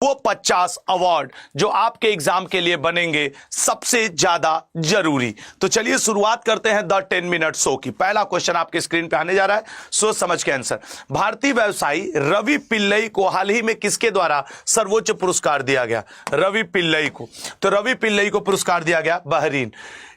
वो 50 अवार्ड जो आपके एग्जाम के लिए बनेंगे सबसे ज्यादा जरूरी। तो चलिए शुरुआत करते हैं द 10 मिनट शो की। पहला क्वेश्चन आपके स्क्रीन पे आने जा रहा है, सोच समझ के आंसर। भारतीय व्यवसायी रवि पिल्लई को हाल ही में किसके द्वारा सर्वोच्च पुरस्कार दिया गया? रवि पिल्लई को, तो रवि पिल्लई को पुरस्कार दिया गया बहरीन।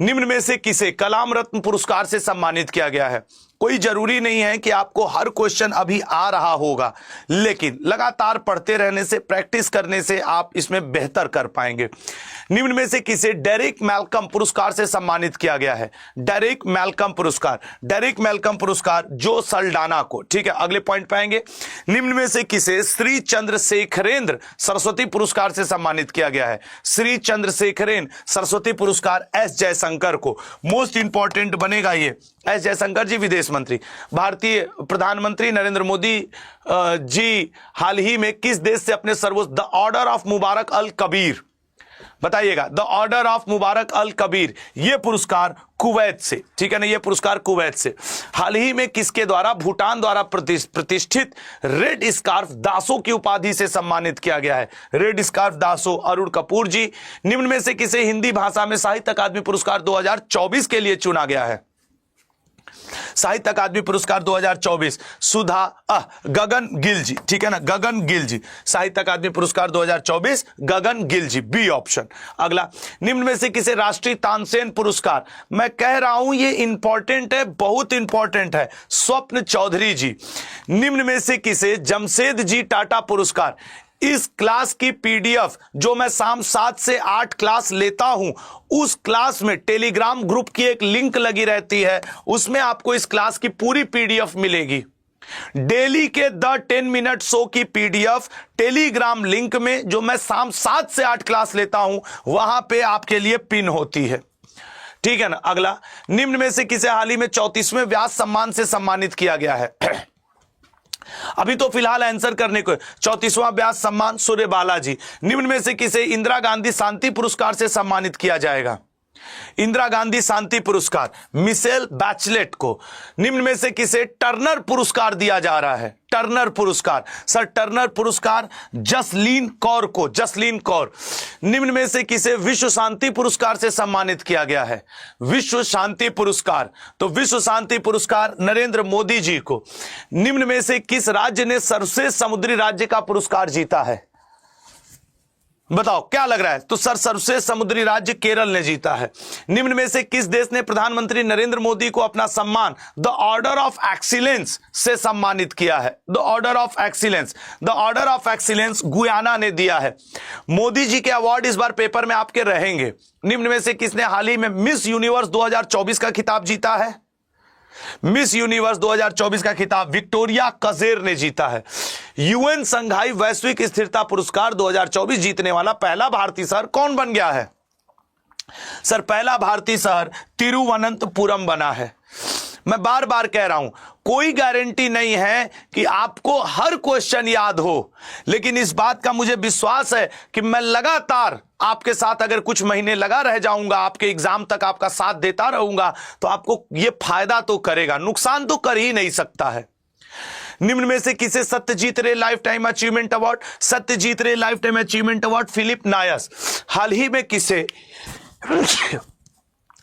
निम्न में से किसे कलाम रत्न पुरस्कार से सम्मानित किया गया है? कोई जरूरी नहीं है कि आपको हर क्वेश्चन अभी आ रहा होगा, लेकिन लगातार पढ़ते रहने से, प्रैक्टिस करने से आप इसमें बेहतर कर पाएंगे। निम्न में से किसे डेरेक मैल्कम पुरस्कार से सम्मानित किया गया है? डेरेक मैल्कम पुरस्कार, डेरेक मैल्कम पुरस्कार जो सल्डाना को, ठीक है, अगले पॉइंट पे आएंगे। निम्न में से किसे श्री चंद्रशेखरेंद्र सरस्वती पुरस्कार से सम्मानित किया गया है? श्री चंद्रशेखरेंद्र सरस्वती पुरस्कार एस जयशंकर को। मोस्ट इंपॉर्टेंट बनेगा ये, एस जयशंकर जी विदेश मंत्री। भारतीय प्रधानमंत्री नरेंद्र मोदी जी हाल ही में किस देश से अपने सर्वोच्च द ऑर्डर ऑफ मुबारक अल कबीर, बताइएगा, द ऑर्डर ऑफ मुबारक अल कबीर, यह पुरस्कार कुवैत से, ठीक है ना, यह पुरस्कार कुवैत से। हाल ही में किसके द्वारा भूटान द्वारा प्रतिष्ठित रेड स्कार्फ दासो की उपाधि से सम्मानित किया गया है? रेड स्कार्फ दासो अरुण कपूर जी। निम्न में से किसे हिंदी भाषा में साहित्य अकादमी पुरस्कार 2024 के लिए चुना गया है? साहित्य अकादमी पुरस्कार 2024 गगन गिल जी, ठीक है ना, गगन गिल जी, साहित्य अकादमी पुरस्कार 2024 गगन गिल जी, बी ऑप्शन। अगला, निम्न में से किसे राष्ट्रीय तानसेन पुरस्कार, मैं कह रहा हूं ये इंपॉर्टेंट है, बहुत इंपॉर्टेंट है, स्वप्न चौधरी जी। निम्न में से किसे जमशेद जी टाटा पुरस्कार, इस क्लास की पीडीएफ जो मैं शाम 7 से 8 क्लास लेता हूं, उस क्लास में टेलीग्राम ग्रुप की एक लिंक लगी रहती है, उसमें आपको इस क्लास की पूरी पीडीएफ मिलेगी। डेली के द 10 मिनट शो की पीडीएफ टेलीग्राम लिंक में जो मैं शाम 7 से 8 क्लास लेता हूं, वहां पे आपके लिए पिन होती है, ठीक है ना। अगला, निम्न में से किसे हाल ही में 34वें व्यास सम्मान से सम्मानित किया गया है? अभी तो फिलहाल आंसर करने को 34वां व्यास सम्मान सूर्य बालाजी। निम्न में से किसे इंदिरा गांधी शांति पुरस्कार से सम्मानित किया जाएगा? इंदिरा गांधी शांति पुरस्कार मिशेल बैचलेट को। निम्न में से किसे टर्नर पुरस्कार दिया जा रहा है? टर्नर पुरस्कार, सर टर्नर पुरस्कार जसलीन कौर को, जसलीन कौर। निम्न में से किसे विश्व शांति पुरस्कार से सम्मानित किया गया है? विश्व शांति पुरस्कार, तो विश्व शांति पुरस्कार नरेंद्र मोदी जी को। निम्न में से किस राज्य ने सर्वश्रेष्ठ समुद्री राज्य का पुरस्कार जीता है? बताओ क्या लग रहा है? तो सर सर्वश्रेष्ठ समुद्री राज्य केरल ने जीता है। निम्न में से किस देश ने प्रधानमंत्री नरेंद्र मोदी को अपना सम्मान द ऑर्डर ऑफ एक्सीलेंस से सम्मानित किया है? The order of excellence, the order of excellence Guyana ने दिया है। मोदी जी के अवार्ड इस बार पेपर में आपके रहेंगे। निम्न में से किसने हाल ही में मिस यूनिवर्स 2024 का खिताब जीता है? मिस यूनिवर्स 2024 का खिताब विक्टोरिया कजेर ने जीता है। यूएन संघाई वैश्विक स्थिरता पुरस्कार 2024 जीतने वाला पहला भारतीय शहर कौन बन गया है? सर पहला भारतीय शहर तिरुवनंतपुरम बना है। मैं बार बार कह रहा हूं, कोई गारंटी नहीं है कि आपको हर क्वेश्चन याद हो, लेकिन इस बात का मुझे विश्वास है कि मैं लगातार आपके साथ अगर कुछ महीने लगा रह जाऊंगा, आपके एग्जाम तक आपका साथ देता रहूंगा, तो आपको यह फायदा तो करेगा, नुकसान तो कर ही नहीं सकता है। निम्न में से किसे Satyajit Ray life time achievement award, Satyajit Ray life time achievement award Philip Noyce. हाल ही में किसे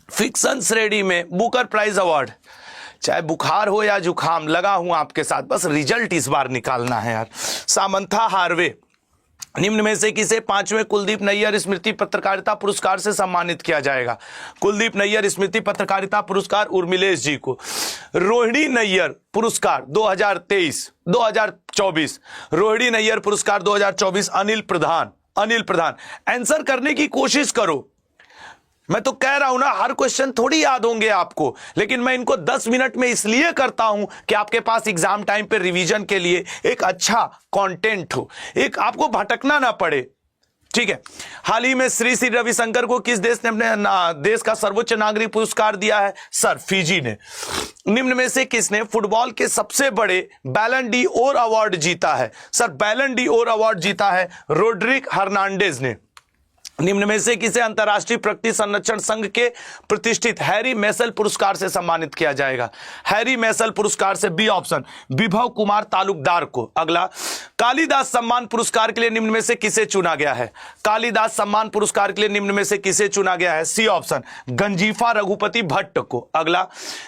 फिक्शन श्रेणी में बुकर प्राइज अवार्ड, चाहे बुखार हो या जुखाम, लगा हूं आपके साथ, बस रिजल्ट इस बार निकालना है यार। Samantha Harvey. निम्न में से किसे 5वें कुलदीप नैयर स्मृति पत्रकारिता पुरस्कार से सम्मानित किया जाएगा? कुलदीप नैयर स्मृति पत्रकारिता पुरस्कार उर्मिलेश जी को। रोहिणी नैयर पुरस्कार 2024, रोहिणी नैयर पुरस्कार 2024 अनिल प्रधान, अनिल प्रधान। आंसर करने की कोशिश करो। मैं तो कह रहा हूं ना, हर क्वेश्चन थोड़ी याद होंगे आपको, लेकिन मैं इनको 10 मिनट में इसलिए करता हूं कि आपके पास एग्जाम टाइम पे रिवीजन के लिए एक अच्छा कंटेंट हो, एक आपको भटकना ना पड़े, ठीक है। हाल ही में श्री श्री रविशंकर को किस देश ने अपने देश का सर्वोच्च नागरिक पुरस्कार दिया है? सर फिजी ने। निम्न में से किसने फुटबॉल के सबसे बड़े बैलन डी ओर अवार्ड जीता है? सर बैलन डी ओर अवार्ड जीता है रोड्रिक हर्नांडेज ने। निम्न में से किसे अंतरराष्ट्रीय प्रकृति संरक्षण संघ के प्रतिष्ठित हैरी मैसेल पुरस्कार से सम्मानित किया जाएगा? हैरी मैसेल पुरस्कार से बी ऑप्शन विभव कुमार तालुकदार को। अगला, कालिदास सम्मान पुरस्कार के लिए निम्न में से किसे चुना गया है? कालिदास सम्मान पुरस्कार के लिए निम्न में से किसे चुना गया है? सी ऑप्शन गंजीफा रघुपति भट्ट को। अगला,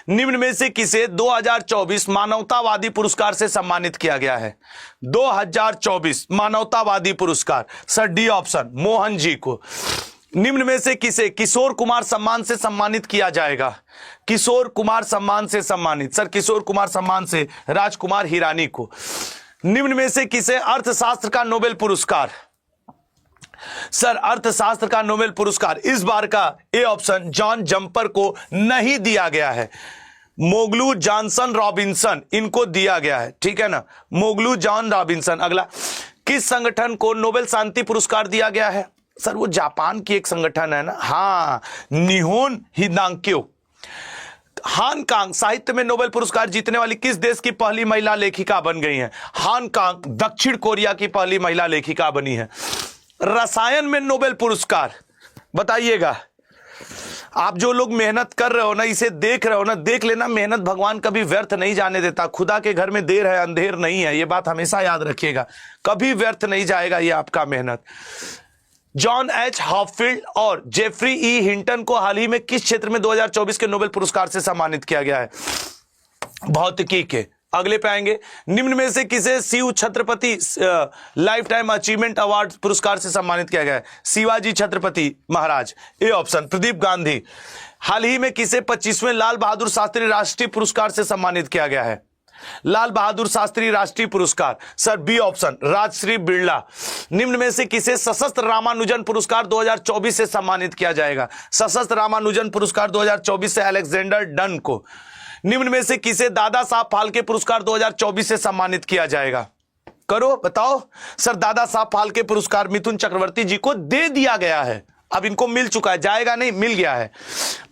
निम्न में से किसे 2024 मानवतावादी पुरस्कार से सम्मानित किया गया है? 2024 मानवतावादी पुरस्कार, sir D option Mohan ji को। निम्न में से किसे किशोर कुमार सम्मान से सम्मानित किया जाएगा? किशोर कुमार सम्मान से सम्मानित, सर किशोर कुमार सम्मान से राजकुमार हिरानी को। निम्न में से किसे अर्थशास्त्र का नोबेल पुरस्कार? सर अर्थशास्त्र का नोबेल पुरस्कार इस बार का ए ऑप्शन जॉन जंपर को नहीं दिया गया है, मोगलू जॉनसन रॉबिन्सन इनको दिया गया है, ठीक है ना, मोगलू जॉन रॉबिन्सन। अगला, किस संगठन को नोबेल शांति पुरस्कार दिया गया है? सर वो जापान की एक संगठन है ना, हाँ, निहोन हिदांक्यो। हांगकांग साहित्य में नोबेल पुरस्कार जीतने वाली किस देश की पहली महिला लेखिका बन गई हैं? हांगकांग दक्षिण कोरिया की पहली महिला लेखिका बनी है। रसायन में नोबेल पुरस्कार बताइएगा। आप जो लोग मेहनत कर रहे हो ना, इसे देख रहे हो ना, देख लेना, मेहनत भगवान कभी व्यर्थ नहीं जाने देता। खुदा के घर में देर है अंधेर नहीं है, ये बात हमेशा याद रखिएगा, कभी व्यर्थ नहीं जाएगा ये आपका मेहनत। जॉन एच हॉपफील्ड और जेफरी ई हिंटन को हाल ही में किस क्षेत्र में 2024 के नोबेल पुरस्कार से सम्मानित किया गया है? भौतिकी के। अगले पे आएंगे, निम्न में से किसे Shiv Chhatrapati life time achievement award पुरस्कार से सम्मानित किया गया है? Shivaji Chhatrapati Maharaj, A option Pradeep Gandhi. हाल ही में किसे 25वें लाल बहादुर शास्त्री राष्ट्रीय पुरस्कार से सम्मानित किया गया है? लाल बहादुर शास्त्री राष्ट्रीय पुरस्कार, sir B option Rajshree Birla. निम्न में से किसे सशस्त्र रामानुजन पुरस्कार 2024 से सम्मानित किया जाएगा? सशस्त्र रामानुजन पुरस्कार 2024 से अलेक्जेंडर डन को। निम्न में से किसे दादा साहब फाल्के पुरस्कार 2024 से सम्मानित किया जाएगा? करो बताओ। सर दादा साहब फाल्के पुरस्कार मिथुन चक्रवर्ती जी को दे दिया गया है, अब इनको मिल चुका है, जाएगा नहीं, मिल गया है।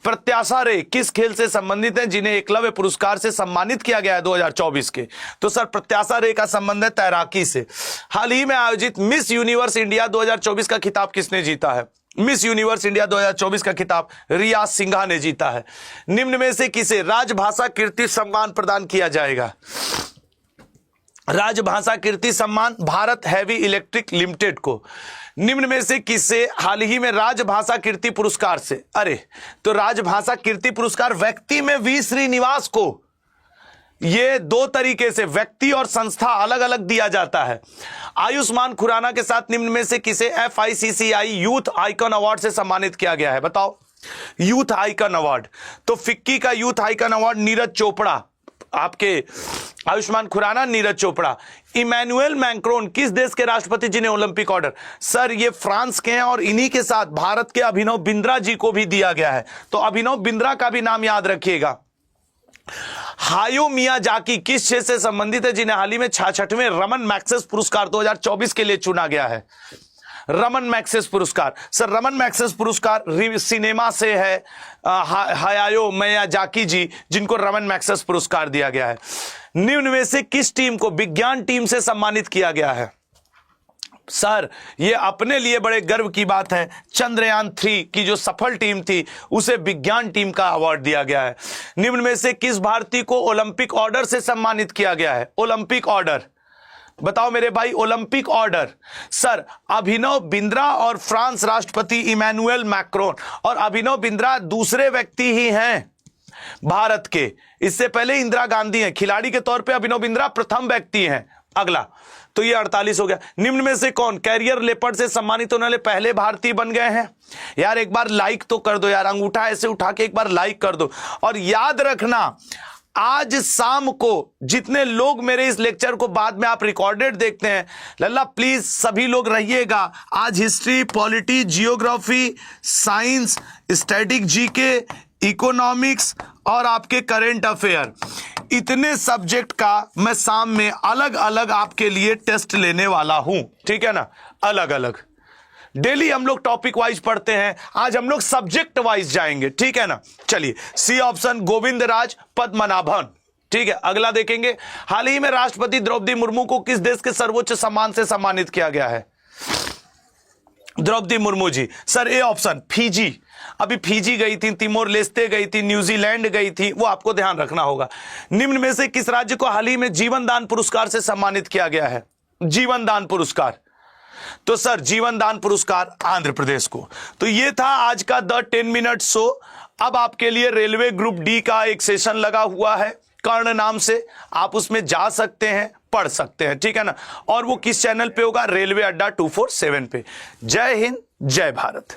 प्रत्याशा रे किस खेल से संबंधित है जिन्हें एकलव्य पुरस्कार से सम्मानित किया गया है 2024 के? तो सर प्रत्याशा रे का संबंध है तैराकी से। हाल ही में आयोजित मिस यूनिवर्स इंडिया 2024 का खिताब किसने जीता है? मिस यूनिवर्स इंडिया 2024 का खिताब रिया सिंघा ने जीता है। निम्न में से किसे राजभाषा कीर्ति सम्मान प्रदान किया जाएगा? राजभाषा कीर्ति सम्मान भारत हैवी इलेक्ट्रिक लिमिटेड को। निम्न में से किसे हाल ही में राजभाषा कीर्ति पुरस्कार से, अरे तो राजभाषा कीर्ति पुरस्कार व्यक्ति में वी श्रीनिवास को, ये दो तरीके से व्यक्ति और संस्था अलग अलग दिया जाता है। आयुष्मान खुराना के साथ निम्न में से किसे FICCI यूथ आइकन अवार्ड से सम्मानित किया गया है? बताओ। यूथ आइकन अवार्ड, तो फिक्की का youth icon award Neeraj Chopra, आपके आयुष्मान खुराना नीरज चोपड़ा। इमैनुअल मैक्रोन किस देश के राष्ट्रपति जिन्हें ओलंपिक ऑर्डर? सर ये फ्रांस के हैं, और इन्हीं के साथ भारत के अभिनव बिंद्रा जी को भी दिया गया है, तो अभिनव बिंद्रा का भी नाम याद रखिएगा। हायो मियाजाकी किस क्षेत्र से संबंधित है जिन्हें हाल ही में 66वें रमन मैग्सेस पुरस्कार 2024 के लिए चुना गया है? रमन मैग्सेस पुरस्कार, सर रमन मैग्सेस पुरस्कार सिनेमा से है, हायायो मियाजाकी जी जिनको रमन मैग्सेस पुरस्कार दिया गया है। निम्न में से किस टीम को विज्ञान टीम से सम्मानित किया गया है? सर ये अपने लिए बड़े गर्व की बात है, चंद्रयान 3 की जो सफल टीम थी उसे विज्ञान टीम का अवार्ड दिया गया है। निम्न में से किस भारतीय को ओलंपिक ऑर्डर से सम्मानित किया गया है? ओलंपिक ऑर्डर बताओ मेरे भाई, Olympic order. Sir Abhinav Bindra और फ्रांस राष्ट्रपति इमैनुअल मैक्रोन, और अभिनव बिंद्रा दूसरे व्यक्ति ही हैं भारत के, इससे पहले इंदिरा गांधी हैं। खिलाड़ी के तौर पे अभिनव बिंद्रा प्रथम व्यक्ति हैं। अगला, तो ये 48 हो गया। निम्न में से कौन कैरियर लेपर्ड से सम्मानित होने वाले पहले भारतीय बन गए हैं? यार एक बार लाइक तो कर दो यार, अंगूठा ऐसे उठा के एक बार लाइक कर दो। और याद रखना, आज शाम को जितने लोग मेरे इस लेक्चर को बाद में आप रिकॉर्डेड देखते हैं, लल्ला प्लीज सभी लोग रहिएगा। आज history, polity, geography, science, static, GK, economics और आपके करेंट अफेयर, इतने सब्जेक्ट का मैं शाम में अलग अलग आपके लिए टेस्ट लेने वाला हूं, ठीक है ना, अलग अलग। डेली हम लोग टॉपिक वाइज पढ़ते हैं, आज हम लोग सब्जेक्ट वाइज जाएंगे, ठीक है ना। चलिए, सी ऑप्शन गोविंद राज पद्मनाभन, ठीक है। अगला देखेंगे, हाल ही में राष्ट्रपति द्रौपदी मुर्मू को किस देश के सर्वोच्च सम्मान से सम्मानित किया गया है? Draupadi Murmu ji, sir A option Fiji. अभी फिजी गई थी, तिमोर लेस्ते गई थी, न्यूजीलैंड गई थी, वो आपको ध्यान रखना होगा। निम्न में से किस राज्य को हाल ही में जीवन दान पुरस्कार से सम्मानित किया गया है? जीवन दान पुरस्कार? तो सर जीवन दान पुरस्कार आंध्र प्रदेश को। तो ये था आज का द 10 मिनट शो। अब आपके लिए रेलवे ग्रुप डी का एक सेशन लगा हुआ है कर्ण नाम से, आप उसमें जा सकते हैं, पढ़ सकते हैं, ठीक है ना। और वो किस चैनल पे होगा? रेलवे अड्डा 247 पे। जय हिंद, जय भारत।